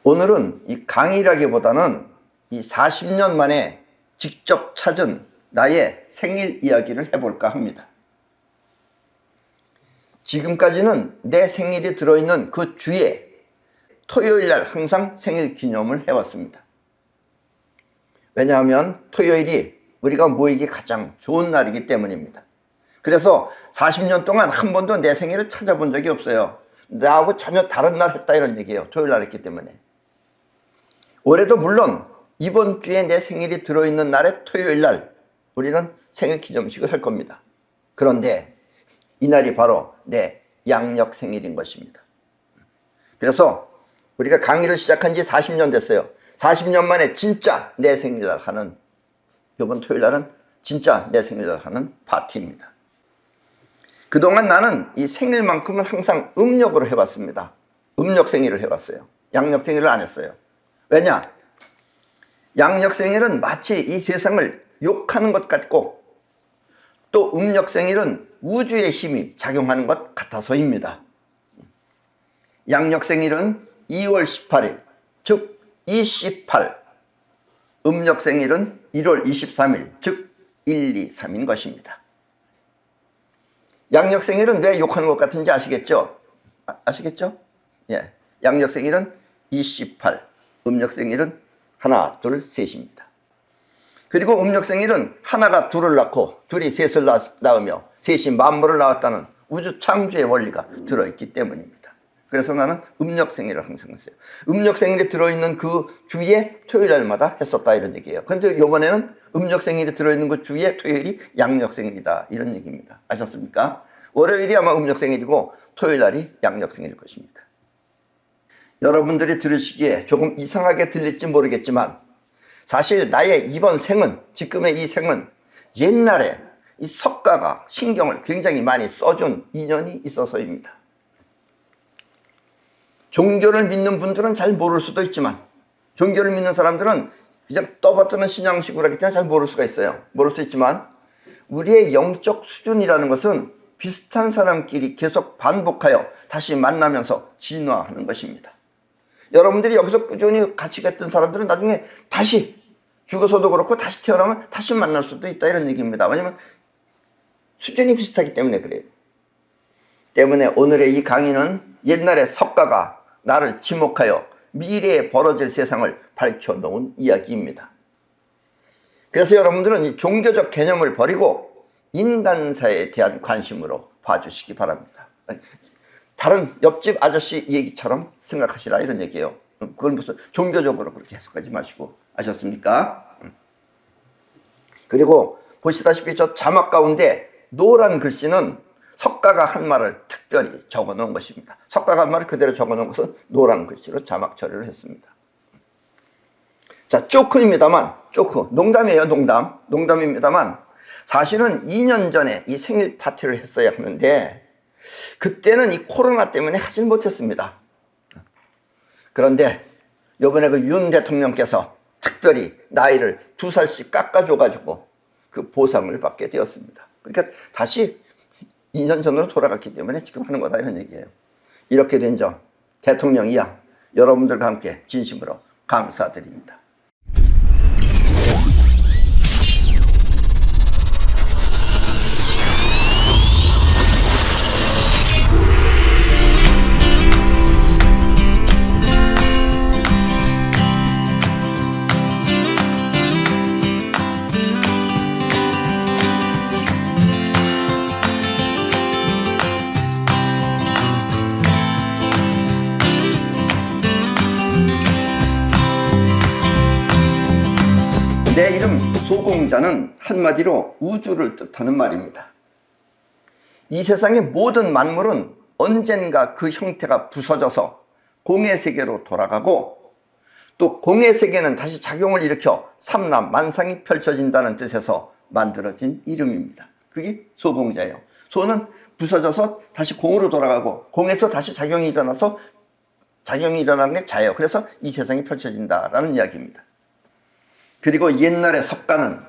오늘은 이 강의라기보다는 이 40년 만에 직접 찾은 나의 생일 이야기를 해볼까 합니다. 지금까지는 내 생일이 들어있는 그 주에 토요일 날 항상 생일 기념을 해왔습니다. 왜냐하면 토요일이 우리가 모이기 가장 좋은 날이기 때문입니다. 그래서 40년 동안 한 번도 내 생일을 찾아본 적이 없어요. 나하고 전혀 다른 날 했다 이런 얘기예요. 토요일 날 했기 때문에. 올해도 물론 이번 주에 내 생일이 들어있는 날에 토요일 날 우리는 생일 기념식을 할 겁니다. 그런데 이날이 바로 내 양력 생일인 것입니다. 그래서 우리가 강의를 시작한 지 40년 됐어요. 40년 만에 진짜 내 생일날 하는, 이번 토요일 날은 진짜 내 생일날 하는 파티입니다. 그동안 나는 이 생일만큼은 항상 음력으로 해봤습니다. 음력 생일을 해봤어요. 양력 생일을 안 했어요. 왜냐? 양력 생일은 마치 이 세상을 욕하는 것 같고, 또 음력 생일은 우주의 힘이 작용하는 것 같아서입니다. 양력 생일은 2월 18일, 즉 28. 음력 생일은 1월 23일, 즉 1, 2, 3인 것입니다. 양력 생일은 왜 욕하는 것 같은지 아시겠죠? 아시겠죠? 예. 양력 생일은 28, 음력 생일은 하나, 둘, 셋입니다. 그리고 음력 생일은 하나가 둘을 낳고 둘이 셋을 낳으며 셋이 만물을 낳았다는 우주 창조의 원리가 들어있기 때문입니다. 그래서 나는 음력 생일을 항상 했어요. 음력 생일이 들어있는 그 주에 토요일 날마다 했었다 이런 얘기예요. 그런데 이번에는 음력 생일이 들어있는 그 주에 토요일이 양력 생일이다 이런 얘기입니다. 아셨습니까? 월요일이 아마 음력 생일이고 토요일 날이 양력 생일일 것입니다. 여러분들이 들으시기에 조금 이상하게 들릴지 모르겠지만 사실 나의 이번 생은, 지금의 이 생은 옛날에 이 석가가 신경을 굉장히 많이 써준 인연이 있어서입니다. 종교를 믿는 분들은 잘 모를 수도 있지만 종교를 믿는 사람들은 그냥 떠받드는 신앙식으로 하기 때문에 잘 모를 수가 있어요. 모를 수 있지만 우리의 영적 수준이라는 것은 비슷한 사람끼리 계속 반복하여 다시 만나면서 진화하는 것입니다. 여러분들이 여기서 꾸준히 같이 갔던 사람들은 나중에 다시 죽어서도 그렇고 다시 태어나면 다시 만날 수도 있다 이런 얘기입니다. 왜냐하면 수준이 비슷하기 때문에 그래요. 때문에 오늘의 이 강의는 옛날에 석가가 나를 지목하여 미래에 벌어질 세상을 밝혀놓은 이야기입니다. 그래서 여러분들은 이 종교적 개념을 버리고 인간사에 대한 관심으로 봐주시기 바랍니다. 다른 옆집 아저씨 얘기처럼 생각하시라 이런 얘기예요. 그걸 무슨 종교적으로 그렇게 해석하지 마시고. 아셨습니까? 그리고 보시다시피 저 자막 가운데 노란 글씨는 석가가 한 말을 특별히 적어 놓은 것입니다. 석가가 한 말을 그대로 적어 놓은 것은 노란 글씨로 자막 처리를 했습니다. 자, 조크입니다만, 조크. 농담이에요, 농담. 농담입니다만, 사실은 2년 전에 이 생일 파티를 했어야 하는데, 그때는 이 코로나 때문에 하질 못했습니다. 그런데 이번에 그 윤 대통령께서 특별히 나이를 2살씩 깎아줘가지고 그 보상을 받게 되었습니다. 그러니까 다시 2년 전으로 돌아갔기 때문에 지금 하는 거다 이런 얘기예요. 이렇게 된 점 대통령이야 여러분들과 함께 진심으로 감사드립니다. 내 이름 소공자는 한마디로 우주를 뜻하는 말입니다. 이 세상의 모든 만물은 언젠가 그 형태가 부서져서 공의 세계로 돌아가고 또 공의 세계는 다시 작용을 일으켜 삼라만상이 펼쳐진다는 뜻에서 만들어진 이름입니다. 그게 소공자예요. 소는 부서져서 다시 공으로 돌아가고 공에서 다시 작용이 일어나서 작용이 일어나는 게 자예요. 그래서 이 세상이 펼쳐진다라는 이야기입니다. 그리고 옛날의 석가는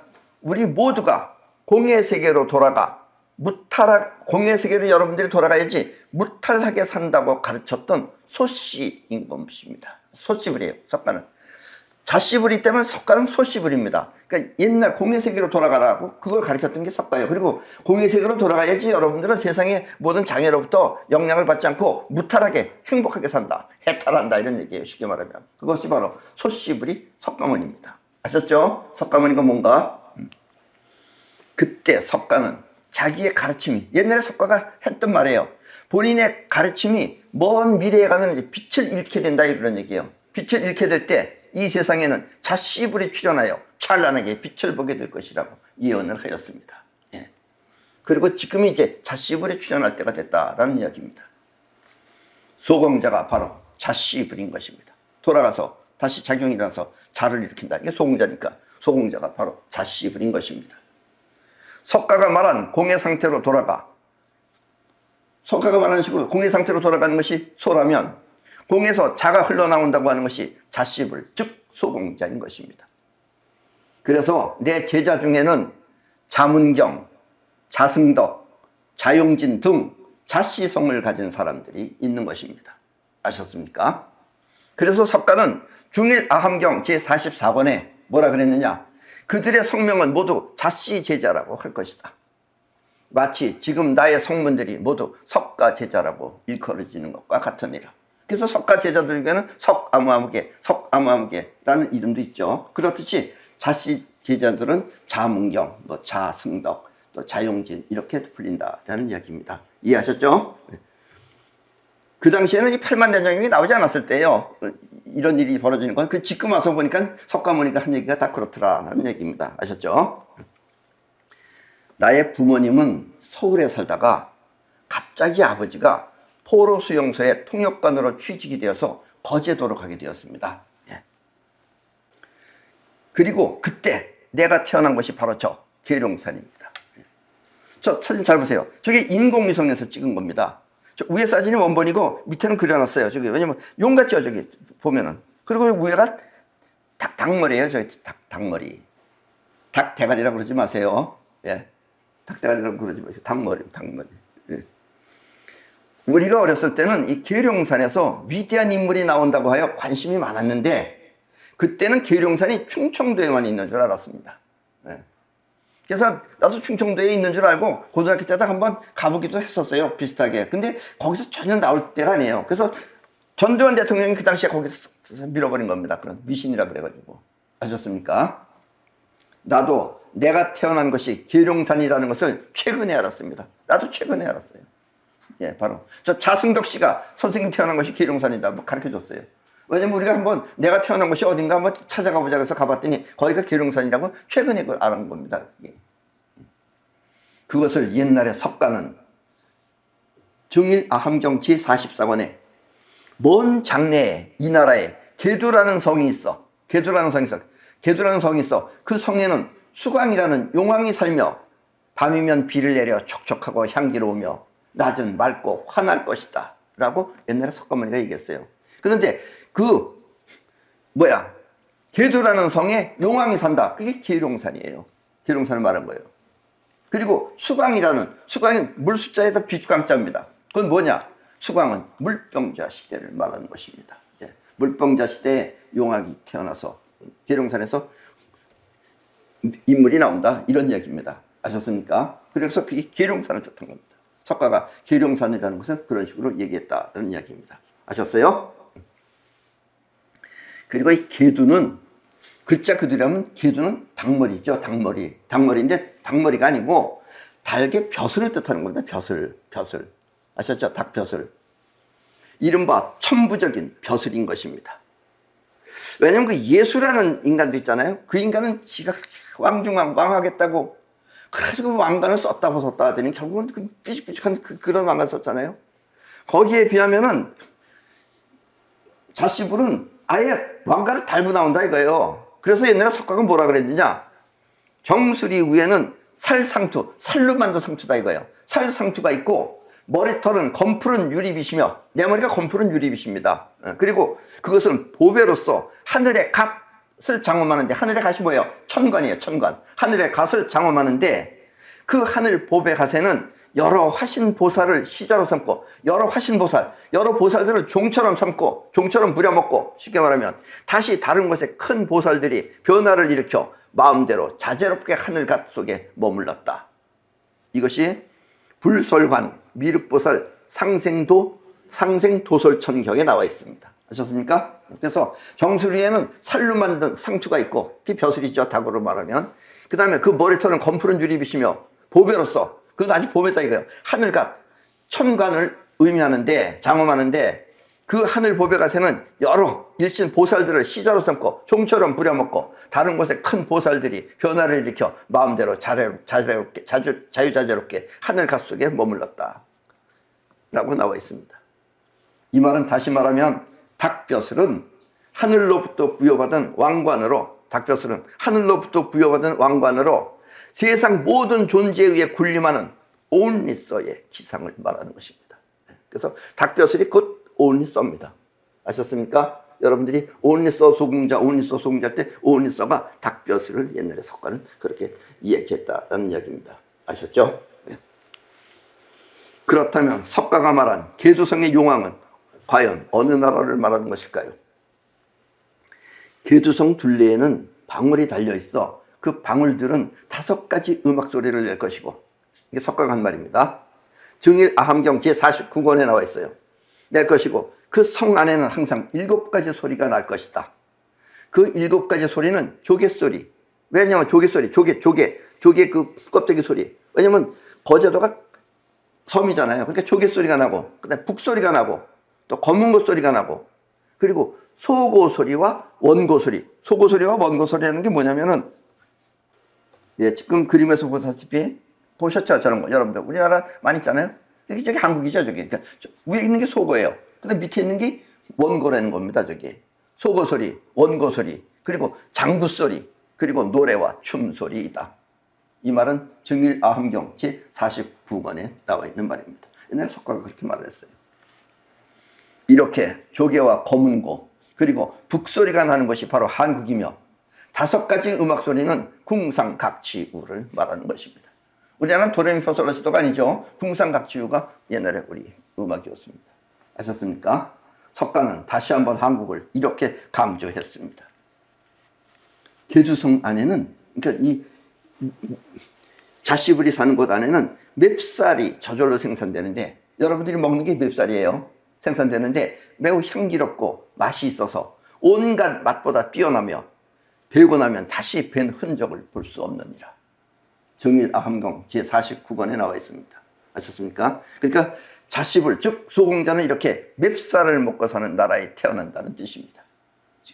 우리 모두가 공의 세계로 돌아가 공의 세계로 여러분들이 돌아가야지 무탈하게 산다고 가르쳤던 소씨인 것입니다. 소씨불이에요, 석가는. 자씨불이 때문에 석가는 소씨불입니다. 그러니까 옛날 공의 세계로 돌아가라고 그걸 가르쳤던 게 석가예요. 그리고 공의 세계로 돌아가야지 여러분들은 세상의 모든 장애로부터 영향을 받지 않고 무탈하게 행복하게 산다, 해탈한다, 이런 얘기예요. 쉽게 말하면 그것이 바로 소씨불이 석가모니입니다. 아셨죠? 석가모니가 뭔가? 그때 석가는 자기의 가르침이, 옛날에 석가가 했던 말이에요. 본인의 가르침이 먼 미래에 가면 이제 빛을 잃게 된다, 이런 얘기예요. 빛을 잃게 될 때 이 세상에는 자씨불이 출현하여 찬란하게 빛을 보게 될 것이라고 예언을 하였습니다. 예. 그리고 지금 이제 자씨불이 출현할 때가 됐다라는 이야기입니다. 소공자가 바로 자씨불인 것입니다. 돌아가서 다시 작용이 일어나서 자를 일으킨다. 이게 소공자니까 소공자가 바로 자씨불인 것입니다. 석가가 말한 공의 상태로 돌아가, 석가가 말하는 식으로 공의 상태로 돌아가는 것이 소라면 공에서 자가 흘러나온다고 하는 것이 자씨불, 즉 소공자인 것입니다. 그래서 내 제자 중에는 자문경, 자승덕, 자용진 등 자씨성을 가진 사람들이 있는 것입니다. 아셨습니까? 그래서 석가는 중일 아함경 제44권에 뭐라 그랬느냐? 그들의 성명은 모두 자씨 제자라고 할 것이다. 마치 지금 나의 성문들이 모두 석가 제자라고 일컬어지는 것과 같으니라. 그래서 석가 제자들 중에는 석아무아무개, 석아무아무개라는 이름도 있죠. 그렇듯이 자씨 제자들은 자문경, 자승덕, 또 자용진 이렇게 불린다라는 이야기입니다. 이해하셨죠? 그 당시에는 이 팔만대장경이 나오지 않았을 때요, 이런 일이 벌어지는 건 그 지금 와서 보니까 석가모니가 한 얘기가 다 그렇더라라는 얘기입니다. 아셨죠? 나의 부모님은 서울에 살다가 갑자기 아버지가 포로수용소의 통역관으로 취직이 되어서 거제도로 가게 되었습니다. 예. 그리고 그때 내가 태어난 것이 바로 저 계룡산입니다. 예. 저 사진 잘 보세요. 저게 인공위성에서 찍은 겁니다. 저 위에 사진이 원본이고 밑에는 그려놨어요. 저기 왜냐면 용 같죠, 저기 보면은. 그리고 위에가 닭머리예요. 저기 닭머리. 닭 대가리라고 그러지 마세요. 예. 닭 대가리라고 그러지 마세요. 닭머리. 예. 우리가 어렸을 때는 이 계룡산에서 위대한 인물이 나온다고 하여 관심이 많았는데 그때는 계룡산이 충청도에만 있는 줄 알았습니다. 네. 그래서 나도 충청도에 있는 줄 알고 고등학교 때도 한번 가보기도 했었어요. 비슷하게. 근데 거기서 전혀 나올 때가 아니에요. 그래서 전두환 대통령이 그 당시에 거기서 밀어버린 겁니다. 그런 미신이라 그래가지고. 아셨습니까? 나도 내가 태어난 것이 계룡산이라는 것을 최근에 알았습니다. 나도 최근에 알았어요. 예, 바로 저 자승덕 씨가 선생님 태어난 것이 계룡산이다 뭐 가르쳐 줬어요. 왜냐면 우리가 한번 내가 태어난 곳이 어딘가 한번 찾아가 보자 그래서 가봤더니 거기가 계룡산이라고 최근에 그걸 알은 겁니다. 그것을 옛날에 석가는 중일 아함경 제44권에 먼 장래에 이 나라에 계두라는 성이 있어. 계두라는 성이 있어. 그 성에는 수광이라는 용왕이 살며 밤이면 비를 내려 촉촉하고 향기로우며 낮은 맑고 환할 것이다 라고 옛날에 석가모니가 얘기했어요. 그런데 계두라는 성에 용왕이 산다. 그게 계룡산이에요. 계룡산을 말한 거예요. 그리고 수광은 물숫자에다 빛광자입니다. 그건 뭐냐? 수광은 물병자 시대를 말하는 것입니다. 예. 물병자 시대에 용왕이 태어나서 계룡산에서 인물이 나온다 이런 이야기입니다. 아셨습니까? 그래서 그게 계룡산을 뜻한 겁니다. 석가가 계룡산이라는 것은 그런 식으로 얘기했다는 이야기입니다. 아셨어요? 그리고 이 계두는 글자 그대로 하면 계두는 닭머리죠. 닭머리인데 닭머리가 아니고 닭의 벼슬을 뜻하는 겁니다. 벼슬. 아셨죠? 닭벼슬. 이른바 천부적인 벼슬인 것입니다. 왜냐면 그 예수라는 인간도 있잖아요. 그 인간은 지가 왕하겠다고 그래가지고 왕관을 썼다 하더니 결국은 그 삐죽삐죽한 그런 왕관을 썼잖아요. 거기에 비하면은 자씨불은 아예 왕관을 달고 나온다 이거예요. 그래서 옛날에 석가가 뭐라 그랬느냐? 정수리 위에는 살상투, 살로 만든 상투다 이거예요. 살상투가 있고 머리털은 검푸른 유리빛이며 내 머리가 검푸른 유리빛입니다. 그리고 그것은 보배로서 하늘의 갓을 장엄하는데 하늘의 갓이 뭐예요? 천관이에요. 천관. 하늘의 갓을 장엄하는데 그 하늘 보배 가세는 여러 화신 보살을 시자로 삼고 여러 화신 보살, 여러 보살들을 종처럼 삼고 종처럼 부려먹고 쉽게 말하면 다시 다른 곳에 큰 보살들이 변화를 일으켜 마음대로 자재롭게 하늘갓 속에 머물렀다. 이것이 불설관 미륵보살 상생도설천경에 나와 있습니다. 아셨습니까? 그래서 정수리에는 살로 만든 상투가 있고 그게 벼슬이죠, 닭으로 말하면. 그 다음에 그 머리털은 검푸른 유립이시며 보배로서, 그건 아주 보배다 이거예요. 하늘갓 천관을 의미하는데, 장엄하는데, 그 하늘 보배갓에는 여러 일신 보살들을 시자로 삼고 종처럼 부려먹고 다른 곳에 큰 보살들이 변화를 일으켜 마음대로 자유자재롭게 하늘갓 속에 머물렀다 라고 나와 있습니다. 이 말은 다시 말하면 닭벼슬은 하늘로부터 부여받은 왕관으로, 닭벼슬은 하늘로부터 부여받은 왕관으로 세상 모든 존재에 의해 군림하는 온리서의 기상을 말하는 것입니다. 그래서 닭벼슬이 곧 온리서입니다. 아셨습니까? 여러분들이 온리서 소공자 할 때 온리서가 닭벼슬을 옛날에 석가는 그렇게 이야기했다는 이야기입니다. 아셨죠? 네. 그렇다면 석가가 말한 계두성의 용왕은 과연 어느 나라를 말하는 것일까요? 계두성 둘레에는 방울이 달려있어 그 방울들은 5가지 음악 소리를 낼 것이고, 이게 석가가 한 말입니다. 증일 아함경 제49권에 나와 있어요. 낼 것이고 그 성 안에는 항상 7가지 소리가 날 것이다. 그 7가지 소리는 조개소리. 왜냐면 조개 그 껍데기 소리. 왜냐면 거제도가 섬이잖아요. 그러니까 조개소리가 나고, 그다음에 북소리가 나고, 또 검은고 소리가 나고, 그리고 소고소리와 원고소리. 소고소리와 원고소리라는 게 뭐냐면은, 예, 지금 그림에서 보다시피 보셨죠? 저런 거. 여러분들 우리나라 많이 있잖아요. 저기 한국이죠, 저기. 그러니까 위에 있는 게 소고예요. 근데 밑에 있는 게 원고라는 겁니다, 저기. 소고소리, 원고소리, 그리고 장구소리, 그리고 노래와 춤소리이다. 이 말은 증일아함경 제49권에 나와 있는 말입니다. 옛날에 석가가 그렇게 말을 했어요. 이렇게 조개와 검은고, 그리고 북소리가 나는 것이 바로 한국이며 5가지 음악소리는 궁상각치우를 말하는 것입니다. 우리나라는 도레미파솔라시도가 아니죠. 궁상각치우가 옛날에 우리 음악이었습니다. 아셨습니까? 석가는 다시 한번 한국을 이렇게 강조했습니다. 계두성 안에는, 그러니까 이 자시불이 사는 곳 안에는 맵쌀이 저절로 생산되는데, 여러분들이 먹는 게 맵쌀이에요. 생산되는데 매우 향기롭고 맛이 있어서 온갖 맛보다 뛰어나며 배고 나면 다시 뵌 흔적을 볼 수 없느니라. 증일아함경 제49권에 나와 있습니다. 아셨습니까? 그러니까 자시불, 즉 소공자는 이렇게 맵쌀을 먹고 사는 나라에 태어난다는 뜻입니다.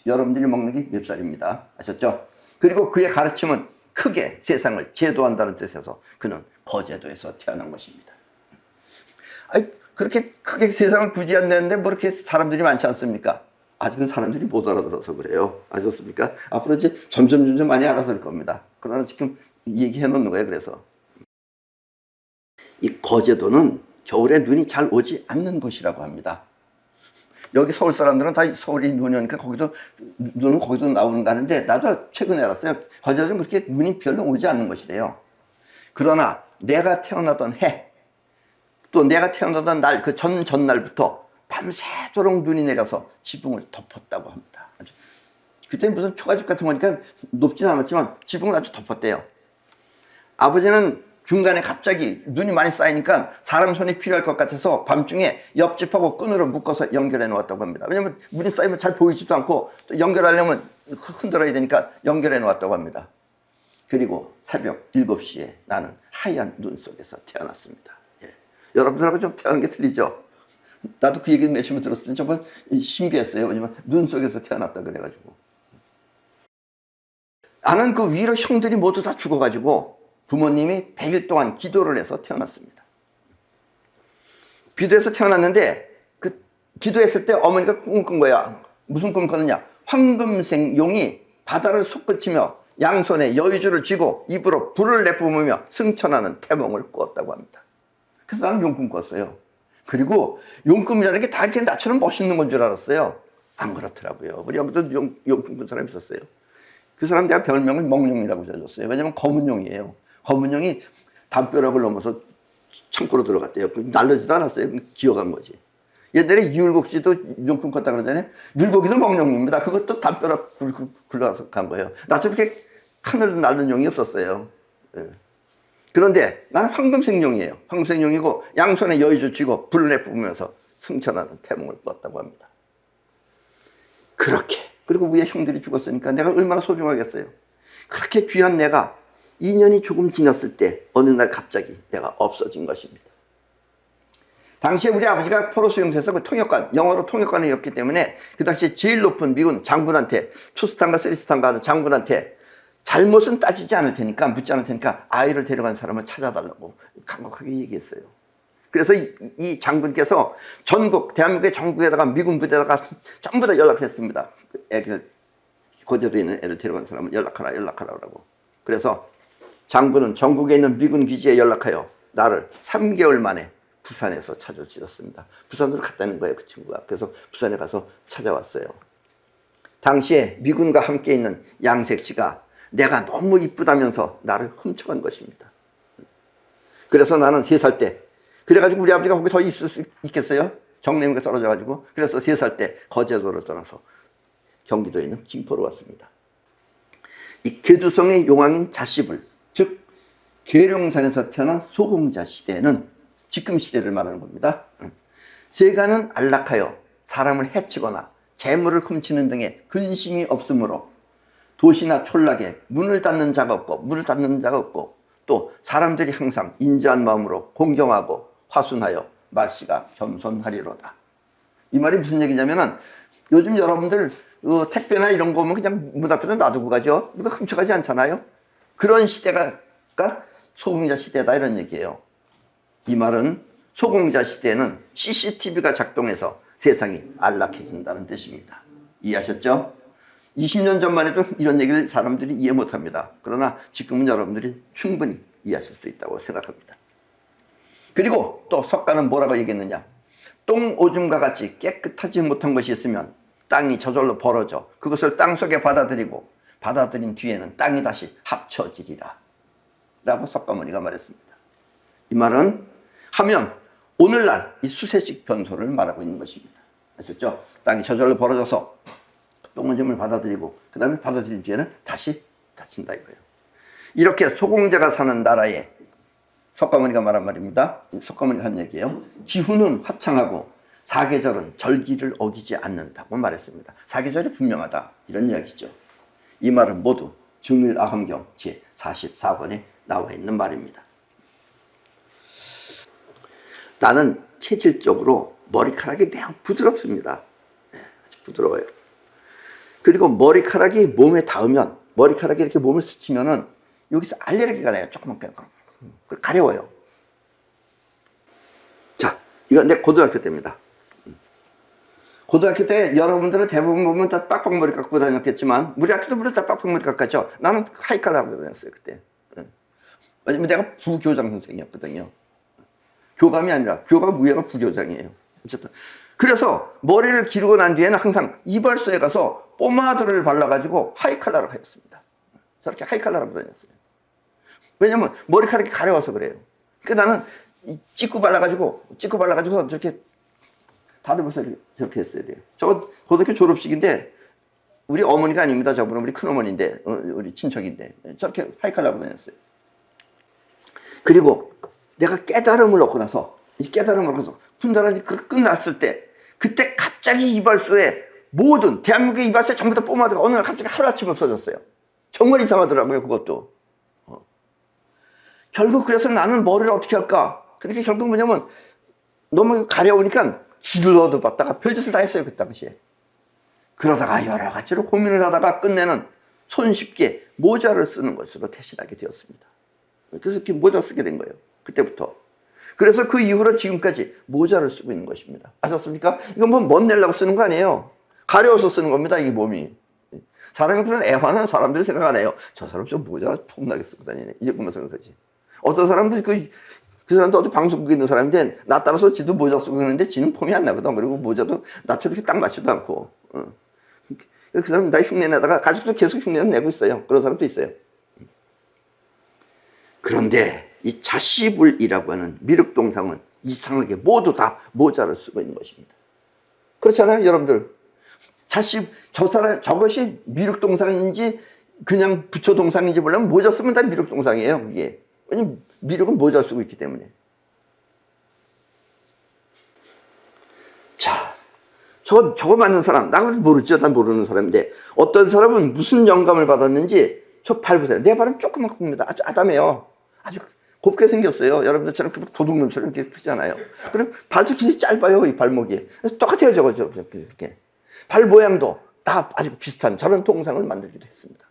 여러분들이 먹는 게 맵쌀입니다. 아셨죠? 그리고 그의 가르침은 크게 세상을 제도한다는 뜻에서 그는 거제도에서 태어난 것입니다. 아니, 그렇게 크게 세상을 부지한다는데 뭐 이렇게 사람들이 많지 않습니까? 아직은 사람들이 못 알아들어서 그래요. 아셨습니까? 앞으로 이제 점점 많이 알아들 겁니다. 그러나 지금 얘기해 놓는 거예요. 그래서 이 거제도는 겨울에 눈이 잘 오지 않는 곳이라고 합니다. 여기 서울 사람들은 다 서울이 눈이 오니까 거기도 눈은 거기도 나오는가 하는데, 나도 최근에 알았어요. 거제도는 그렇게 눈이 별로 오지 않는 것이래요. 그러나 내가 태어나던 해, 또 내가 태어나던 날, 그 전날부터 밤새도록 눈이 내려서 지붕을 덮었다고 합니다. 그때 무슨 초가집 같은 거니까 높진 않았지만 지붕을 아주 덮었대요. 아버지는 중간에 갑자기 눈이 많이 쌓이니까 사람 손이 필요할 것 같아서 밤중에 옆집하고 끈으로 묶어서 연결해 놓았다고 합니다. 왜냐면 눈이 쌓이면 잘 보이지도 않고 또 연결하려면 흔들어야 되니까 연결해 놓았다고 합니다. 그리고 새벽 7시에 나는 하얀 눈 속에서 태어났습니다. 예. 여러분들하고 좀 태어난 게 틀리죠? 나도 그 얘기를 며칠 들었을 때 정말 신기했어요. 왜냐면 눈 속에서 태어났다 그래가지고. 나는 그 위로 형들이 모두 다 죽어가지고 부모님이 100일 동안 기도를 해서 태어났습니다. 기도해서 태어났는데 그 기도했을 때 어머니가 꿈을 꾼 거야. 무슨 꿈을 꿨느냐? 황금색 용이 바다를 솟구치며 양손에 여의주를 쥐고 입으로 불을 내뿜으며 승천하는 태몽을 꾸었다고 합니다. 그래서 나는 용꿈 꿨어요. 그리고 용꿈이라는 게 다 이렇게 나처럼 멋있는 건 줄 알았어요. 안 그렇더라고요. 우리 아무도 용꿈 꾼 사람이 있었어요. 그 사람 내가 별명을 멍용이라고 지어줬어요. 왜냐면 검은 용이에요. 검은 용이 담벼락을 넘어서 창고로 들어갔대요. 날르지도 않았어요. 기어간 거지. 옛날에 율곡지도 용품 컸다 그러잖아요. 율곡이도 먹룡입니다. 그것도 담벼락 굴러가서 간 거예요. 나처럼 이렇게 하늘을 날는 용이 없었어요. 예. 그런데 나는 황금생룡이에요. 황금생룡이고 양손에 여의주 쥐고 불을 내뿜으면서 승천하는 태몽을 꿨다고 합니다. 그렇게. 그리고 위에 형들이 죽었으니까 내가 얼마나 소중하겠어요. 그렇게 귀한 내가 2년이 조금 지났을 때 어느 날 갑자기 내가 없어진 것입니다. 당시에 우리 아버지가 포로 수용소에서 그 통역관, 영어로 통역관이었기 때문에 그 당시에 제일 높은 미군 장군한테, 투스탄과 쓰리스탄과 하는 장군한테 잘못은 따지지 않을 테니까, 묻지 않을 테니까 아이를 데려간 사람을 찾아달라고 강력하게 얘기했어요. 그래서 이 장군께서 전국, 대한민국의 전국에다가 미군 부대에다가 전부 다 연락을 했습니다. 애들, 고대도에 있는 애들 데려간 사람을 연락하라고. 그래서 장군은 전국에 있는 미군 기지에 연락하여 나를 3개월 만에 부산에서 찾아주셨습니다. 부산으로 갔다는 거예요, 그 친구가. 그래서 부산에 가서 찾아왔어요. 당시에 미군과 함께 있는 양색 씨가 내가 너무 이쁘다면서 나를 훔쳐간 것입니다. 그래서 나는 3살 때, 그래가지고 우리 아버지가 거기 더 있을 수 있겠어요? 정내미가 떨어져가지고. 그래서 3살 때 거제도를 떠나서 경기도에 있는 김포로 왔습니다. 이 개두성의 용왕인 자씨불, 즉 계룡산에서 태어난 소공자 시대는 지금 시대를 말하는 겁니다. 세간은 안락하여 사람을 해치거나 재물을 훔치는 등의 근심이 없으므로 도시나 촌락에 문을 닫는 자가 없고 또 사람들이 항상 인자한 마음으로 공경하고 화순하여 말씨가 겸손하리로다. 이 말이 무슨 얘기냐면은 요즘 여러분들 택배나 이런 거 오면 그냥 문 앞에다 놔두고 가죠. 누가 훔쳐가지 않잖아요. 그런 시대가 소공자 시대다 이런 얘기예요. 이 말은 소공자 시대에는 CCTV가 작동해서 세상이 안락해진다는 뜻입니다. 이해하셨죠? 20년 전만 해도 이런 얘기를 사람들이 이해 못합니다. 그러나 지금은 여러분들이 충분히 이해하실 수 있다고 생각합니다. 그리고 또 석가는 뭐라고 얘기했느냐. 똥 오줌과 같이 깨끗하지 못한 것이 있으면 땅이 저절로 벌어져 그것을 땅속에 받아들인 뒤에는 땅이 다시 합쳐지리라 라고 석가모니가 말했습니다. 이 말은 하면 오늘날 이 수세식 변소를 말하고 있는 것입니다. 아셨죠? 땅이 저절로 벌어져서 똥오줌을 받아들이고 그 다음에 받아들인 뒤에는 다시 닫힌다 이거예요. 이렇게 소공자가 사는 나라에 석가모니가 말한 말입니다. 석가모니가 한 얘기예요. 기후는 화창하고 사계절은 절기를 어기지 않는다고 말했습니다. 사계절이 분명하다 이런 이야기죠. 이 말은 모두 증일아함경 제44권에 나와 있는 말입니다. 나는 체질적으로 머리카락이 매우 부드럽습니다. 아주 부드러워요. 그리고 머리카락이 몸에 닿으면, 머리카락이 이렇게 몸을 스치면은 여기서 알레르기가 나요. 조그맣게 가려워요. 자, 이건 내 고등학교 때입니다. 고등학교 때 여러분들은 대부분 보면 다 빡빡머리 깎고 다녔겠지만 우리 학교도 물론 다 빡빡머리 깎았죠. 나는 하이칼라 하고 다녔어요 그때. 왜냐면 내가 부교장 선생이었거든요. 교감이 아니라 교감 위에가 부교장이에요. 어쨌든 그래서 머리를 기르고 난 뒤에는 항상 이발소에 가서 포마드를 발라가지고 하이칼라를 하였습니다. 저렇게 하이칼라를 하고 다녔어요. 왜냐면 머리카락이 가려워서 그래요. 그러니까 나는 찍고 발라가지고 저렇게 다듬어서 저렇게 했어야 돼요. 저건 고등학교 졸업식인데 우리 어머니가 아닙니다. 저분은 우리 큰어머니인데 우리 친척인데 저렇게 하이칼라로 다녔어요. 그리고 내가 깨달음을 얻고 나서 군단원이 끝났을 때 그때 갑자기 이발소에 모든 대한민국의 이발소에 전부 다 포마드가 어느 날 갑자기 하루아침에 없어졌어요. 정말 이상하더라고요 그것도. 결국 그래서 나는 머리를 어떻게 할까? 그러니까 결국 뭐냐면 너무 가려우니까 길러도 봤다가 별짓을 다 했어요 그 당시에. 그러다가 여러 가지로 고민을 하다가 끝내는 손쉽게 모자를 쓰는 것으로 대신하게 되었습니다. 그래서 이렇게 모자 쓰게 된 거예요 그때부터. 그래서 그 이후로 지금까지 모자를 쓰고 있는 것입니다. 아셨습니까? 이건 뭐 멋 내려고 쓰는 거 아니에요. 가려워서 쓰는 겁니다 이 몸이. 사람이 그런 애환한 사람들이 생각 안 해요. 저 사람 좀 모자 폼나게 쓰고 다니네 이렇게만 생각하지. 어떤 사람들이 그 사람도 어디 방송국에 있는 사람인데 나 따라서 지도 모자 쓰고 있는데 지는 폼이 안 나거든. 그리고 모자도 나처럼 이렇게 딱 맞지도 않고. 그 사람 나 흉내 내다가 가족도 계속 흉내는 내고 있어요. 그런 사람도 있어요. 그런데 이 자시불이라고 하는 미륵동상은 이상하게 모두 다 모자를 쓰고 있는 것입니다. 그렇잖아요, 여러분들. 저것이 미륵동상인지 그냥 부처동상인지 몰라면 모자 쓰면 다 미륵동상이에요, 그게. 왜냐면 미륵은 모자 쓰고 있기 때문에. 자, 저거 맞는 사람, 나는 모르죠. 난 모르는 사람인데, 어떤 사람은 무슨 영감을 받았는지, 저 발 보세요. 내 발은 조그맣습니다. 아주 아담해요. 아주 곱게 생겼어요. 여러분들처럼 도둑놈처럼 이렇게 크잖아요. 그럼 발도 굉장히 짧아요, 이 발목이. 똑같아요, 저거. 이렇게. 발 모양도 다 아주 비슷한 저런 동상을 만들기도 했습니다.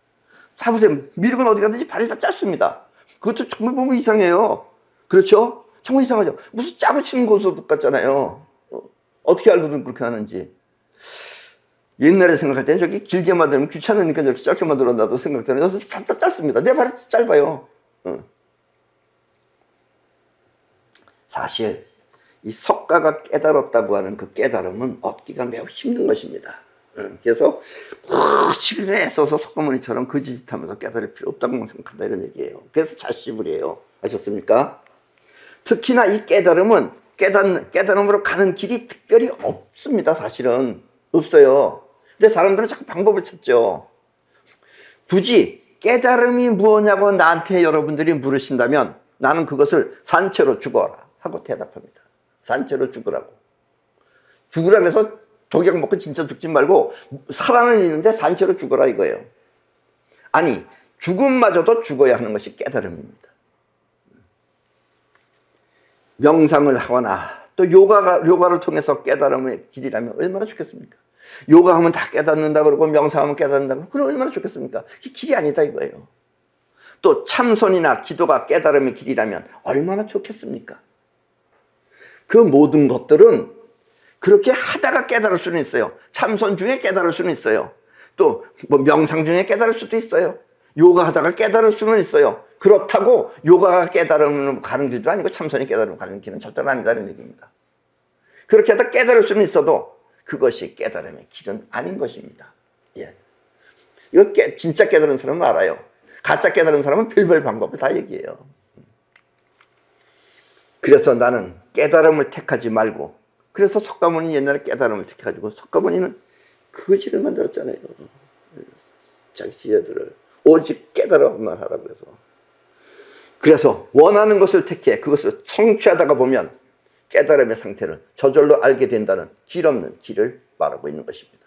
다 보세요. 미륵은 어디 갔는지 발이 다 짧습니다. 그것도 정말 보면 이상해요. 그렇죠? 정말 이상하죠? 무슨 짜고 치는 고소득 같잖아요. 어떻게 알고든 그렇게 하는지. 옛날에 생각할 때는 저기 길게 만들면 귀찮으니까 저렇게 짧게 만들어놔도 생각되는 여기서 다 짧습니다. 내 발이 짧아요. 사실 이 석가가 깨달았다고 하는 그 깨달음은 얻기가 매우 힘든 것입니다. 그래서 치근에 써서 석가모니처럼 거짓짓하면서 깨달을 필요 없다고 생각한다 이런 얘기예요. 그래서 자시불이에요. 아셨습니까? 특히나 이 깨달음은 깨달음으로 가는 길이 특별히 없습니다. 사실은 없어요. 근데 사람들은 자꾸 방법을 찾죠. 굳이 깨달음이 무엇냐고 나한테 여러분들이 물으신다면 나는 그것을 산채로 죽어라 하고 대답합니다. 산채로 죽으라고. 죽으라고 해서 독약 먹고 진짜 죽지 말고 살아는 있는데 산채로 죽어라 이거예요. 아니, 죽음마저도 죽어야 하는 것이 깨달음입니다. 명상을 하거나 또 요가를 통해서 깨달음의 길이라면 얼마나 좋겠습니까? 요가하면 다 깨닫는다 그러고 명상하면 깨닫는다 그러고 그럼 얼마나 좋겠습니까? 그게 길이 아니다 이거예요. 또 참선이나 기도가 깨달음의 길이라면 얼마나 좋겠습니까? 그 모든 것들은 그렇게 하다가 깨달을 수는 있어요. 참선 중에 깨달을 수는 있어요. 또 뭐 명상 중에 깨달을 수도 있어요. 요가 하다가 깨달을 수는 있어요. 그렇다고 요가가 깨달음으로 가는 길도 아니고 참선이 깨달음으로 가는 길은 절대로 아니다는 얘기입니다. 그렇게 하다 깨달을 수는 있어도 그것이 깨달음의 길은 아닌 것입니다. 예. 이거 진짜 깨달은 사람은 알아요. 가짜 깨달은 사람은 별별 방법을 다 얘기해요. 그래서 나는 깨달음을 택하지 말고, 그래서 석가모니 옛날에 깨달음을 택해가지고 석가모니는 거지를 만들었잖아요. 자기 지혜들을 오직 깨달음만 하라고 해서. 그래서 원하는 것을 택해 그것을 성취하다가 보면 깨달음의 상태를 저절로 알게 된다는 길 없는 길을 말하고 있는 것입니다.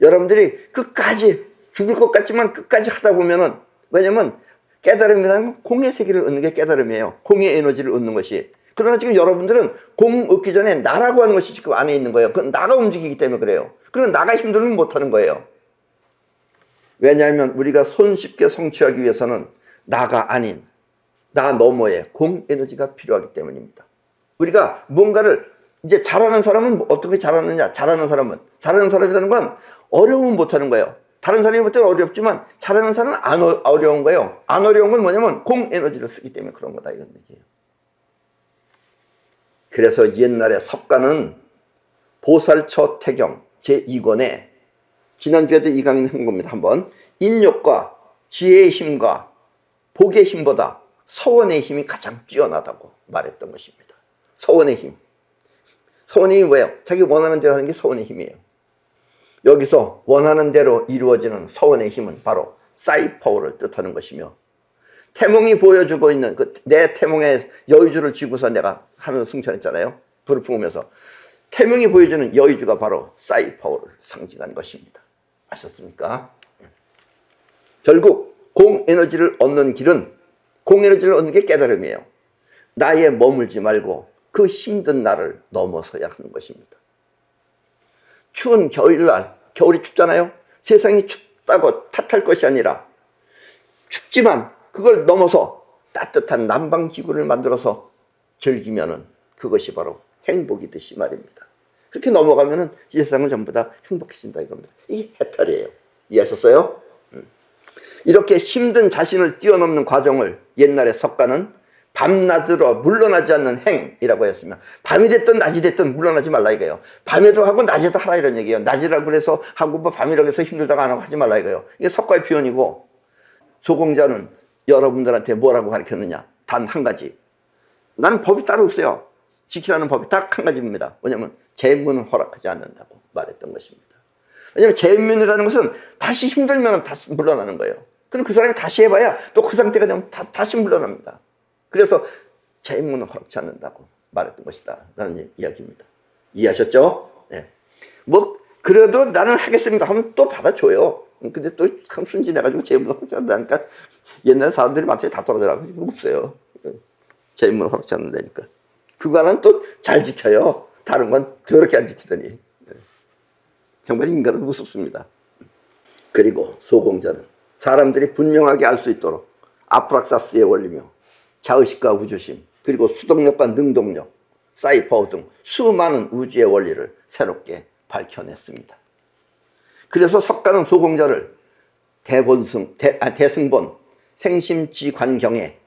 여러분들이 끝까지 죽을 것 같지만 끝까지 하다 보면은, 왜냐면 깨달음이라는 건 공의 세계를 얻는 게 깨달음이에요. 공의 에너지를 얻는 것이. 그러나 지금 여러분들은 공 얻기 전에 나라고 하는 것이 지금 안에 있는 거예요. 그건 나가 움직이기 때문에 그래요. 그럼 나가 힘들면 못하는 거예요. 왜냐하면 우리가 손쉽게 성취하기 위해서는 나가 아닌 나 너머에 공 에너지가 필요하기 때문입니다. 우리가 뭔가를 이제 잘하는 사람은 어떻게 잘하느냐? 잘하는 사람이라는 건 어려우면 못하는 거예요. 다른 사람이 볼 때는 어렵지만 잘하는 사람은 안 어려운 거예요. 안 어려운 건 뭐냐면 공 에너지를 쓰기 때문에 그런 거다 이런 얘기예요. 그래서 옛날에 석가는 보살처 태경 제2권에 지난주에도 이 강의는 한 겁니다. 한번 인욕과 지혜의 힘과 복의 힘보다 서원의 힘이 가장 뛰어나다고 말했던 것입니다. 서원의 힘. 서원의 힘이 뭐예요? 자기 원하는 대로 하는 게 서원의 힘이에요. 여기서 원하는 대로 이루어지는 서원의 힘은 바로 사이퍼를 뜻하는 것이며, 태몽이 보여주고 있는 내 태몽의 여의주를 쥐고서 내가 하늘 승천했잖아요. 불을 품으면서. 태몽이 보여주는 여의주가 바로 사이퍼를 상징하는 것입니다. 아셨습니까? 결국 공에너지를 얻는 길은, 공에너지를 얻는 게 깨달음이에요. 나에 머물지 말고 그 힘든 날을 넘어서야 하는 것입니다. 추운 겨울날, 겨울이 춥잖아요. 세상이 춥다고 탓할 것이 아니라 춥지만 그걸 넘어서 따뜻한 난방기구를 만들어서 즐기면은 그것이 바로 행복이듯이 말입니다. 그렇게 넘어가면은 이 세상은 전부 다 행복해진다 이겁니다. 이게 해탈이에요. 이해하셨어요? 이렇게 힘든 자신을 뛰어넘는 과정을 옛날에 석가는 밤낮으로 물러나지 않는 행이라고 했으면, 밤이 됐든 낮이 됐든 물러나지 말라 이거예요. 밤에도 하고 낮에도 하라 이런 얘기예요. 낮이라고 해서 하고 뭐 밤이라고 해서 힘들다가 안 하고 하지 말라 이거예요. 이게 석가의 표현이고, 소공자는 여러분들한테 뭐라고 가르쳤느냐? 단 한 가지. 나는 법이 따로 없어요. 지키라는 법이 딱 한 가지입니다. 뭐냐면 재문은 허락하지 않는다고 말했던 것입니다. 왜냐하면 재문이라는 것은 다시 힘들면 다시 물러나는 거예요. 그럼 그 사람이 다시 해봐야 또 그 상태가 되면 다시 물러납니다. 그래서 재문은 허락하지 않는다고 말했던 것이다 라는 이야기입니다. 이해하셨죠? 네. 뭐 그래도 나는 하겠습니다 하면 또 받아줘요. 근데 또 참 순진해가지고 재문은 허락하지 않는다니까 옛날 사람들이 마트에 다 떨어져가지고 없어요. 재문은 허락하지 않는다니까. 그거는 또 잘 지켜요. 다른 건 더럽게 안 지키더니. 정말 인간은 무섭습니다. 그리고 소공자는 사람들이 분명하게 알 수 있도록 아프락사스의 원리며 자의식과 우주심, 그리고 수동력과 능동력, 사이퍼 등 수많은 우주의 원리를 새롭게 밝혀냈습니다. 그래서 석가는 소공자를 대승본 생심지관경에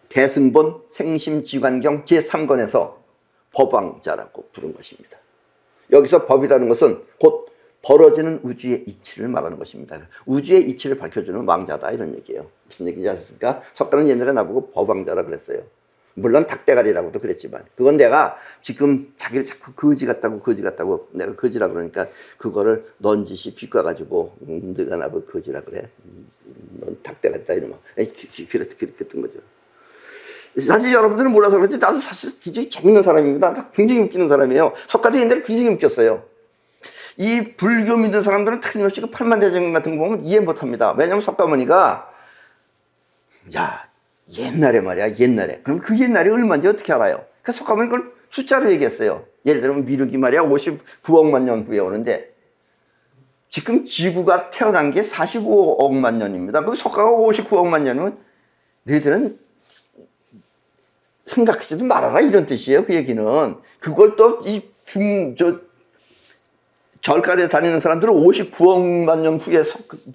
대승본 생심지관경 제3권에서 법왕자라고 부른 것입니다. 여기서 법이라는 것은 곧 벌어지는 우주의 이치를 말하는 것입니다. 우주의 이치를 밝혀주는 왕자다 이런 얘기예요. 무슨 얘기인지 아십니까? 석가는 옛날에 나보고 법왕자라 그랬어요. 물론 닭대가리라고도 그랬지만 그건 내가 지금 자기를 자꾸 거지 같다고 내가 거지라 그러니까 그거를 넌지시 비꼬아가지고 너가 나보고 거지라 그래? 넌 닭대가리다 이러면 그랬던 거죠. 사실 여러분들은 몰라서 그렇지 나도 사실 굉장히 재밌는 사람입니다. 굉장히 웃기는 사람이에요. 석가도 옛날에 굉장히 웃겼어요. 이 불교 믿는 사람들은 틀림없이 그 팔만대장 같은 거 보면 이해 못합니다. 왜냐하면 석가모니가 야 옛날에 말이야 옛날에 그럼 그 옛날이 얼마인지 어떻게 알아요? 그 석가모니 그걸 숫자로 얘기했어요. 예를 들면 미륵이 말이야 59억만 년 후에 오는데 지금 지구가 태어난 게 45억만 년입니다. 그 석가가 59억만 년이면 너희들은 생각하지도 말아라 이런 뜻이에요. 그 얘기는 그걸 또 절간에 다니는 사람들은 59억만 년 후에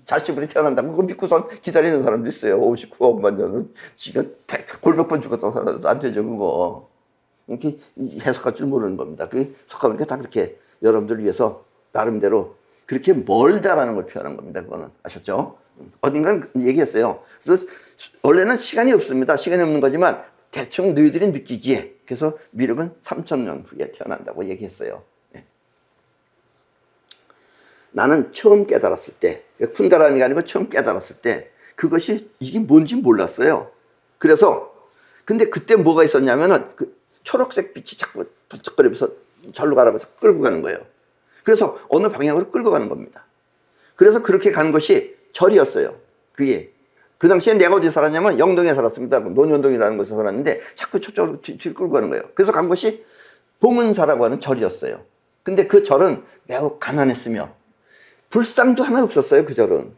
자식으로 태어난다고 그걸 믿고선 기다리는 사람도 있어요. 59억만 년은 지금 골백번 죽었다 살아도 안 되죠 그거. 이렇게 해석할 줄 모르는 겁니다. 그 석가모니가 다 그렇게 여러분들을 위해서 나름대로 그렇게 멀다라는 걸 표현한 겁니다. 그거는 아셨죠? 어딘가 얘기했어요. 그래서 원래는 시간이 없습니다. 시간이 없는 거지만 대충 너희들이 느끼기에 그래서 미륵은 3000년 후에 태어난다고 얘기했어요. 네. 나는 처음 깨달았을 때 쿤다라는 게 아니고 처음 깨달았을 때 그것이 이게 뭔지 몰랐어요. 그래서 근데 그때 뭐가 있었냐면은 그 초록색 빛이 자꾸 번쩍거리면서 절로 가라고 끌고 가는 거예요. 그래서 어느 방향으로 끌고 가는 겁니다. 그래서 그렇게 간 것이 절이었어요. 그게 그 당시에 내가 어디 살았냐면 영동에 살았습니다. 논현동이라는 곳에 살았는데 자꾸 저쪽으로 뒤를 끌고 가는 거예요. 그래서 간 것이 봉은사라고 하는 절이었어요. 근데 그 절은 매우 가난했으며 불상도 하나 없었어요. 그 절은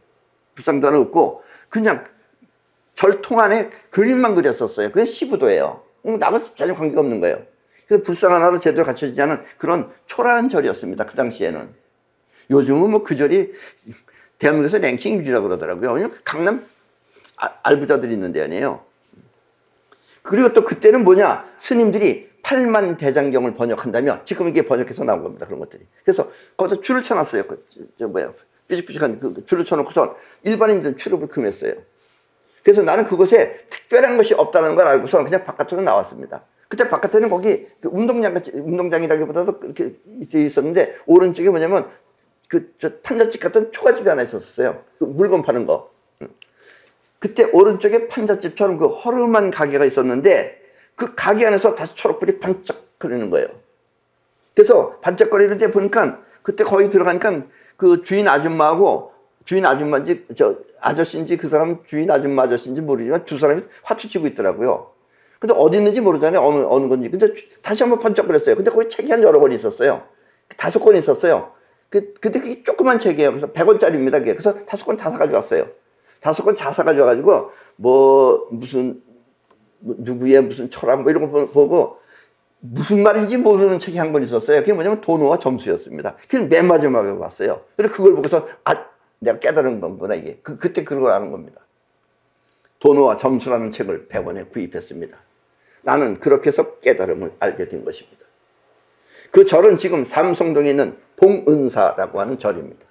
불상도 하나 없고 그냥 절통 안에 그림만 그렸었어요. 그게 시부도예요. 나하고 전혀 관계가 없는 거예요. 그래서 불상 하나로 제대로 갖춰지지 않은 그런 초라한 절이었습니다. 그 당시에는. 요즘은 뭐 그 절이 대한민국에서 랭킹 1위라고 그러더라고요. 왜냐면 강남 알부자들이 있는 데 아니에요. 그리고 또 그때는 뭐냐 스님들이 8만 대장경을 번역한다며 지금 이게 번역해서 나온 겁니다. 그런 것들이. 그래서 거기다 줄을 쳐놨어요. 삐죽삐죽한 그 줄을 쳐놓고서 일반인들은 출입을 금했어요. 그래서 나는 그곳에 특별한 것이 없다는 걸 알고서 그냥 바깥으로 나왔습니다. 그때 바깥에는 거기 그 운동장이라기보다도 그렇게 있었는데 오른쪽에 뭐냐면 저 판잣집 같은 초가집이 하나 있었어요. 그 물건 파는 거. 그때 오른쪽에 판잣집처럼 그 허름한 가게가 있었는데 그 가게 안에서 다시 초록불이 반짝거리는 거예요. 그래서 반짝거리는데 보니까 그때 거기 들어가니까 그 주인 아줌마하고 주인 아줌마인지 저 아저씨인지 그 사람 주인 아줌마 아저씨인지 모르지만 두 사람이 화투 치고 있더라고요. 근데 어디 있는지 모르잖아요. 어느 건지. 근데 다시 한번 번쩍거렸어요. 근데 거기 책이 한 여러 권 있었어요. 5권 있었어요. 근데 그게 조그만 책이에요. 그래서 100원짜리입니다. 그게. 그래서 5권 다 사가지고 왔어요. 5권 다 사가지고 와가지고 누구의 무슨 철학 이런 거 보고 무슨 말인지 모르는 책이 한 권 있었어요. 그게 뭐냐면 도노와 점수였습니다. 그래서 맨 마지막에 왔어요. 그래서 그걸 보고서 내가 깨달은 거구나 이게. 그때 그런 걸 아는 겁니다. 도노와 점수라는 책을 100원에 구입했습니다. 나는 그렇게 해서 깨달음을 알게 된 것입니다. 그 절은 지금 삼성동에 있는 봉은사라고 하는 절입니다.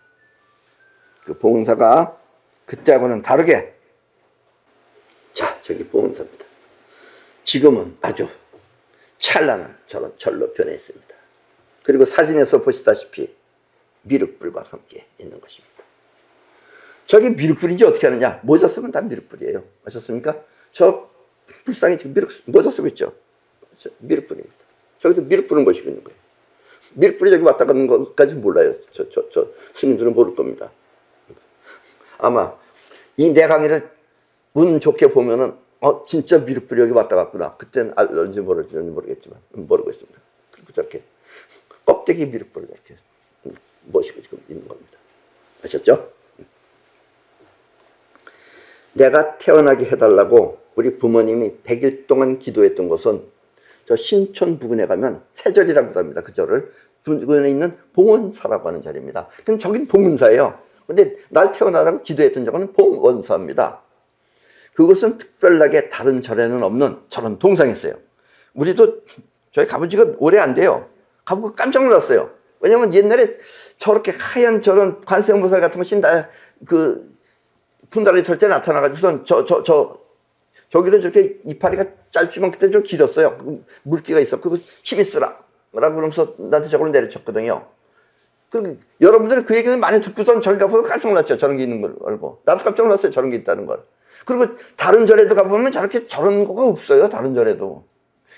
그 봉은사가 그때하고는 다르게 저기 봉은사입니다. 지금은 아주 찬란한 저런 절로 변해 있습니다. 그리고 사진에서 보시다시피 미륵불과 함께 있는 것입니다. 저게 미륵불인지 어떻게 하느냐? 모자 쓰면 다 미륵불이에요. 아셨습니까? 저 불상이 지금 모자 쓰고 있죠? 미륵불입니다. 저기도 미륵불은 모시고 있는 거예요. 미륵불이 저기 왔다 가는 것까지 몰라요. 저 스님들은 모를 겁니다. 아마 이 내 강의를 운 좋게 보면은 진짜 미륵불이 여기 왔다 갔구나. 그때는 알는지 모르겠지만 모르고 있습니다. 그리고 저렇게 껍데기 미륵불을 이렇게 모시고 지금 있는 겁니다. 아셨죠? 내가 태어나게 해달라고 우리 부모님이 100일 동안 기도했던 곳은 저 신촌 부근에 가면 세절이라고 합니다. 그 절을 부근에 있는 봉원사라고 하는 절입니다. 그럼 저긴 봉은사예요. 근데 날 태어나라고 기도했던 적은 봉원사입니다. 그것은 특별하게 다른 절에는 없는 저런 동상이 있어요. 우리도 저희 가본 지가 오래 안 돼요. 가보고 깜짝 놀랐어요. 왜냐면 옛날에 저렇게 하얀 저런 관세음보살 같은 거 신다 분다리 털 때 나타나가지고선 저기는 저렇게 이파리가 짧지만 그때 좀 길었어요. 물기가 있어. 그거 힘이 쓰라. 라고 그러면서 나한테 저걸 내려쳤거든요. 여러분들은 그 얘기를 많이 듣고선 저기 가서 깜짝 놀랐죠. 저런 게 있는 걸 알고. 나도 깜짝 놀랐어요. 저런 게 있다는 걸. 그리고 다른 절에도 가보면 저런 거가 없어요. 다른 절에도.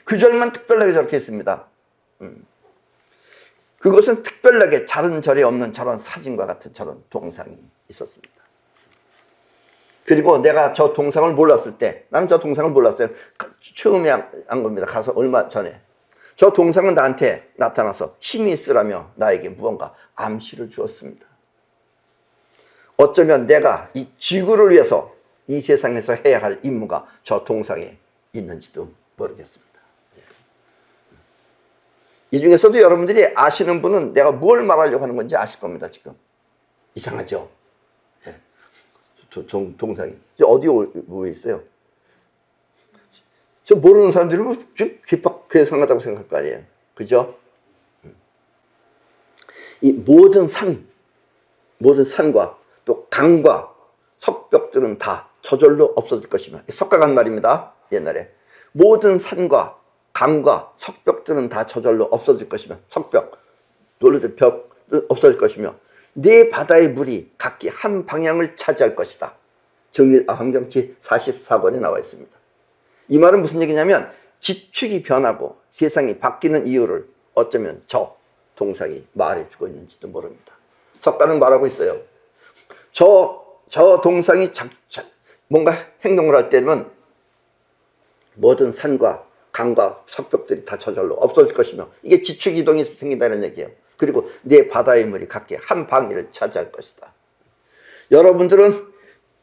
그 절만 특별하게 저렇게 있습니다. 그것은 특별하게 다른 절에 없는 저런 사진과 같은 저런 동상이 있었습니다. 그리고 내가 저 동상을 몰랐을 때, 나는 저 동상을 몰랐어요. 처음에 한 겁니다. 가서 얼마 전에. 저 동상은 나한테 나타나서 힘이 있으라며 나에게 무언가 암시를 주었습니다. 어쩌면 내가 이 지구를 위해서 이 세상에서 해야 할 임무가 저 동상에 있는지도 모르겠습니다. 이 중에서도 여러분들이 아시는 분은 내가 뭘 말하려고 하는 건지 아실 겁니다. 지금 이상하죠? 동상이 어디에 뭐 있어요? 저 모르는 사람들이 뭐 괴상하다고 생각할 거 아니에요. 그죠? 이 모든 산과 또 강과 석벽들은 다 저절로 없어질 것이며, 석가간 말입니다. 옛날에 모든 산과 강과 석벽들은 다 저절로 없어질 것이며, 석벽, 논리들 벽 없어질 것이며, 네 바다의 물이 각기 한 방향을 차지할 것이다. 정일환경치 44권에 나와 있습니다. 이 말은 무슨 얘기냐면 지축이 변하고 세상이 바뀌는 이유를 어쩌면 저 동상이 말해주고 있는지도 모릅니다. 석가는 말하고 있어요. 저 동상이 뭔가 행동을 할 때는 모든 산과 강과 석벽들이 다 저절로 없어질 것이며, 이게 지축이동이 생긴다는 얘기예요. 그리고 내 바다의 물이 각기 한 방위를 차지할 것이다. 여러분들은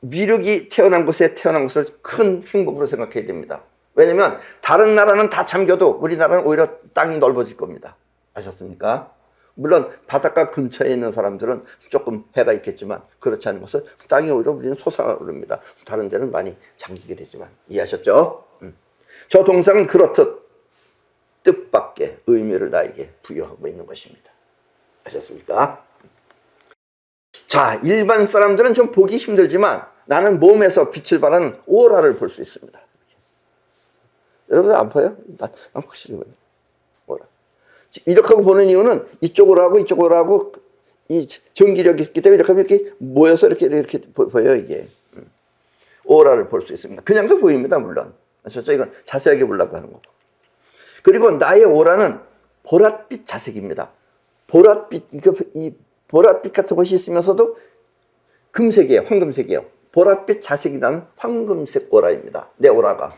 미륵이 태어난 곳에 태어난 것을 큰 행복으로 생각해야 됩니다. 왜냐면 다른 나라는 다 잠겨도 우리나라는 오히려 땅이 넓어질 겁니다. 아셨습니까? 물론 바닷가 근처에 있는 사람들은 조금 해가 있겠지만 그렇지 않은 곳은 땅이 오히려 우리는 솟아오릅니다. 다른 데는 많이 잠기게 되지만. 이해하셨죠? 저 동상은 그렇듯 뜻밖의 의미를 나에게 부여하고 있는 것입니다. 아셨습니까? 자, 일반 사람들은 좀 보기 힘들지만 나는 몸에서 빛을 발하는 오라를 볼 수 있습니다. 여러분들 안 보여요? 난 확실히 보여요. 오라. 이렇게 하고 보는 이유는 이쪽으로 하고 이 전기력이 있기 때문에 이렇게 모여서 이렇게 보여요, 이게. 오라를 볼 수 있습니다. 그냥도 보입니다, 물론. 아셨죠? 이건 자세하게 보려고 하는 거고. 그리고 나의 오라는 보랏빛 자색입니다. 이 보랏빛 같은 것이 있으면서도 금색이에요. 황금색이에요. 보랏빛 자색이 나는 황금색 오라입니다. 내 오라가.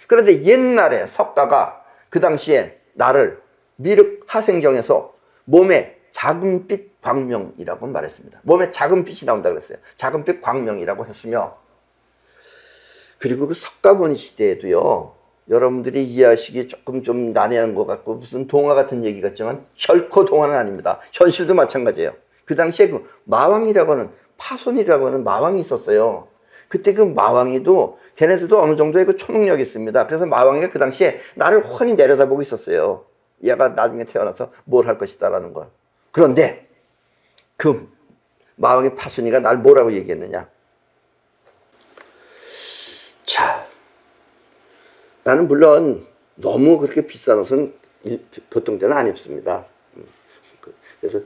그런데 옛날에 석가가 그 당시에 나를 미륵 하생경에서 몸에 작은빛 광명이라고 말했습니다. 몸에 작은 빛이 나온다고 그랬어요. 작은빛 광명이라고 했으며, 그리고 그 석가모니 시대에도요, 여러분들이 이해하시기 조금 좀 난해한 것 같고 무슨 동화 같은 얘기 같지만 결코 동화는 아닙니다. 현실도 마찬가지예요. 그 당시에 그 마왕이라고 하는, 파손이라고 하는 마왕이 있었어요. 그때 그 마왕이도 걔네들도 어느 정도의 그 초능력이 있습니다. 그래서 마왕이가 그 당시에 나를 훤히 내려다보고 있었어요. 얘가 나중에 태어나서 뭘 할 것이다 라는 걸. 그런데 그 마왕의 파손이가 날 뭐라고 얘기했느냐. 자, 나는 물론 너무 그렇게 비싼 옷은 보통 때는 안 입습니다. 그래서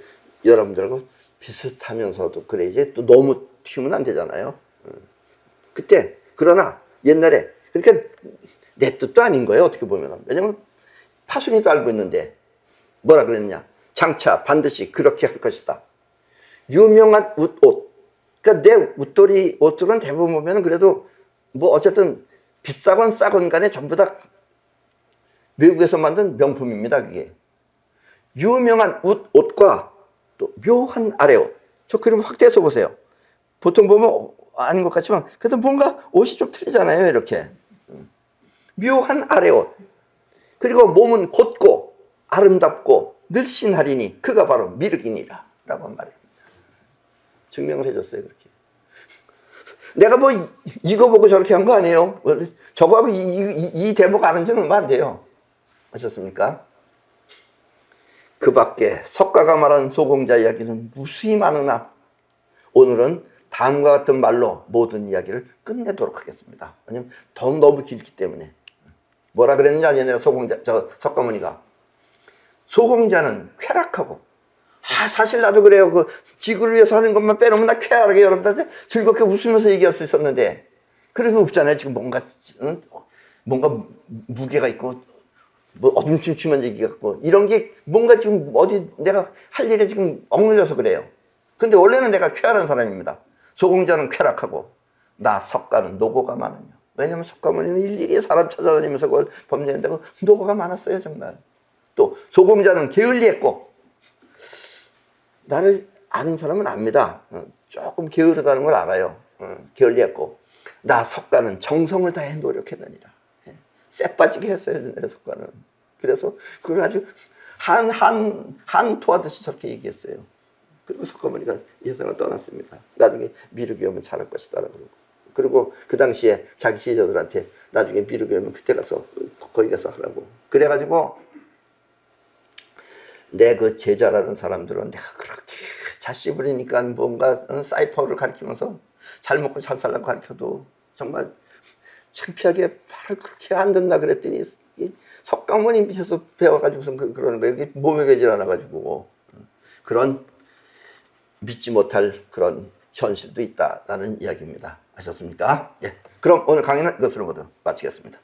여러분들하고 비슷하면서도 그래야지 또 너무 튀면 안 되잖아요. 그때 그러나 옛날에 그러니까 내 뜻도 아닌 거예요, 어떻게 보면. 왜냐면 파순이도 알고 있는데 뭐라 그랬냐, 장차 반드시 그렇게 할 것이다. 유명한 옷, 그러니까 내 웃돌이 옷들은 대부분 보면 그래도 뭐 어쨌든 비싸건 싸건 간에 전부 다 외국에서 만든 명품입니다. 그게 유명한 옷과 또 묘한 아래옷. 저 그림 확대해서 보세요. 보통 보면 아닌 것 같지만 그래도 뭔가 옷이 좀 틀리잖아요. 이렇게 묘한 아래옷, 그리고 몸은 곧고 아름답고 늘씬하리니 그가 바로 미륵이니라 라고 한 말입니다. 증명을 해줬어요. 그렇게 내가 뭐 이거 보고 저렇게 한 거 아니에요. 저거하고 이 대목 아는 지는 얼마 안 돼요. 아셨습니까? 그 밖에 석가가 말한 소공자 이야기는 무수히 많으나 오늘은 다음과 같은 말로 모든 이야기를 끝내도록 하겠습니다. 왜냐면 너무 길기 때문에. 뭐라 그랬느냐, 얘네가 석가모니가. 소공자는 쾌락하고, 사실 나도 그래요. 그 지구를 위해서 하는 것만 빼놓으면 나 쾌활하게 여러분들한테 즐겁게 웃으면서 얘기할 수 있었는데, 그런 거 없잖아요. 지금 뭔가 무게가 있고, 뭐 어둠침침한 얘기 같고, 이런 게 뭔가 지금 어디 내가 할 일에 지금 억눌려서 그래요. 근데 원래는 내가 쾌활한 사람입니다. 소공자는 쾌락하고, 나 석가는 노고가 많으며. 왜냐면 석가모니는 일일이 사람 찾아다니면서 그걸 법례했는데 노고가 많았어요, 정말. 또 소공자는 게을리했고, 나를 아는 사람은 압니다. 조금 게으르다는 걸 알아요. 게을리했고, 나 석가는 정성을 다해 노력했느니라. 쎄 빠지게 했어요, 내 석가는. 그래서 그걸 아주 한토하듯이 저렇게 얘기했어요. 그리고 석가모니가 이 세상을 떠났습니다. 나중에 미륵이 오면 잘할 것이다 라고 그러고. 그리고 그 당시에 자기 시저들한테 나중에 미륵이 오면 그때 가서 거기 가서 하라고. 그래가지고 내 그 제자라는 사람들은 내가 그렇게 자씨 부리니까 뭔가 사이퍼를 가르치면서 잘 먹고 잘 살라고 가르쳐도 정말 창피하게 말을 그렇게 안 듣나 그랬더니 석가모니 밑에서 배워가지고서 그러는 거예요. 이게 몸에 배질 않아가지고. 그런 믿지 못할 그런 현실도 있다라는 이야기입니다. 아셨습니까? 예. 그럼 오늘 강의는 이것으로 모두 마치겠습니다.